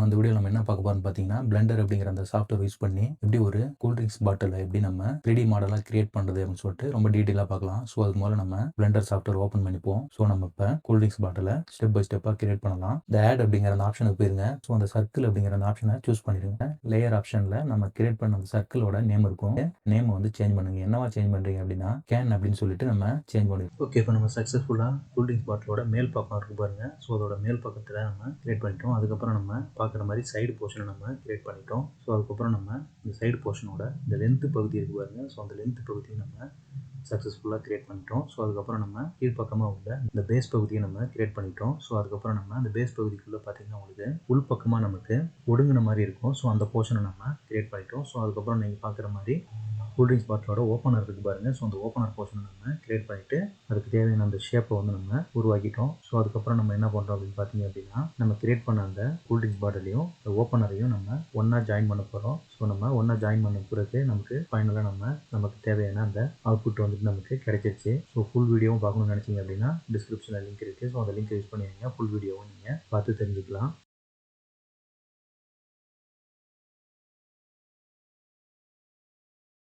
அந்த வீடியோல நம்ம என்ன பார்க்க போறோம்னு பார்த்தீங்கன்னா, பிளெண்டர் அப்படிங்கிற அந்த சாஃப்ட்வேர் யூஸ் பண்ணி எப்படி ஒரு கூல் ட்ரிங்க்ஸ் பாட்டில எப்படி நம்ம 3டி மாடலா கிரியேட் பண்றது அப்படின்னு சொல்லிட்டு ரொம்ப டீட்டெயிலா பார்க்கலாம். ஸோ அதுக்கு முதல்ல நம்ம பிளெண்டர் சாஃப்ட்வேர் ஓப்பன் பண்ணிப்போம். ஸோ நம்ம இப்ப கூல் ட்ரிங்க்ஸ் பாட்டில ஸ்டெப் பை ஸ்டெப்பா கிரியேட் பண்ணலாம். இந்த ஆட் அப்படிங்கிற அந்த ஆப்ஷனுக்கு போயிருங்க. ஸோ அந்த சர்க்கிள் அப்படிங்கிற அந்த ஆப்ஷனை சூஸ் பண்ணிடுங்க. லேயர் ஆப்ஷன்ல நம்ம கிரியேட் பண்ண அந்த சர்க்கிளோட நேம் இருக்கும். நேம் வந்து சேஞ்ச் பண்ணுங்க. என்னவா சேஞ்ச் பண்றீங்க அப்படின்னா கேன் அப்படின்னு சொல்லிட்டு நம்ம சேஞ்ச் பண்ணிடுவோம். ஓகே, இப்போ நம்ம சக்ஸஸ்ஃபுல்லா கூல் ட்ரிங்க்ஸ் பாட்டிலோட மேல் பக்கம் இருக்கு பாருங்க. ஸோ அதோட மேல் பக்கத்தில் நம்ம கிரியேட் பண்ணிட்டோம். அதுக்கப்புறம் நம்ம பார்க்குற மாதிரி சைடு போர்ஷனை நம்ம கிரியேட் பண்ணிட்டோம். ஸோ அதுக்கப்புறம் நம்ம இந்த சைடு போர்ஷனோட இந்த லென்த் பகுதி இருக்கு பாருங்க. ஸோ அந்த லென்த் பகுதியை நம்ம சக்ஸஸ்ஃபுல்லாக கிரியேட் பண்ணிட்டோம். ஸோ அதுக்கப்புறம் நம்ம கீழ்ப்பக்கமாக உள்ள இந்த பேஸ் பகுதியை நம்ம கிரியேட் பண்ணிட்டோம். ஸோ அதுக்கப்புறம் நம்ம அந்த பேஸ் பகுதிக்குள்ளே பார்த்தீங்கன்னா உங்களுக்கு உள் பக்கமாக நமக்கு ஒடுங்கின மாதிரி இருக்கும். ஸோ அந்த போர்ஷனை நம்ம கிரியேட் பண்ணிட்டோம். ஸோ அதுக்கப்புறம் நீங்கள் பார்க்குற மாதிரி கூல் ட்ரிங்க்ஸ் பாட்டிலோட ஓப்பனர் இருக்குது பாருங்கள். ஸோ அந்த ஓப்பனர் போர்ஷனை நம்ம கிரியேட் பண்ணிவிட்டு அதுக்கு தேவையான அந்த ஷேப்பை வந்து நம்ம உருவாக்கிட்டோம். ஸோ அதுக்கப்புறம் நம்ம என்ன பண்ணுறோம் அப்படின்னு பார்த்தீங்க அப்படின்னா, நம்ம கிரியேட் பண்ண அந்த கூல் ட்ரிங்க்ஸ் பாட்டிலையும் இந்த ஓப்பனரையும் நம்ம ஒன்றா ஜாயின் பண்ண போகிறோம். ஸோ நம்ம ஒன்றா ஜாயின் பண்ண பிறகு நமக்கு ஃபைனலாக நமக்கு தேவையான அந்த அவுட்புட் வந்துட்டு நமக்கு கிடைச்சிருச்சு. ஸோ ஃபுல் வீடியோவும் பார்க்கணும்னு நினச்சிங்க அப்படின்னா டிஸ்கிரிப்ஷனில் லிங்க் இருக்குது. ஸோ அந்த லிங்க் யூஸ் பண்ணி ஃபுல் வீடியோவும் நீங்கள் பார்த்து தெரிஞ்சுக்கலாம்.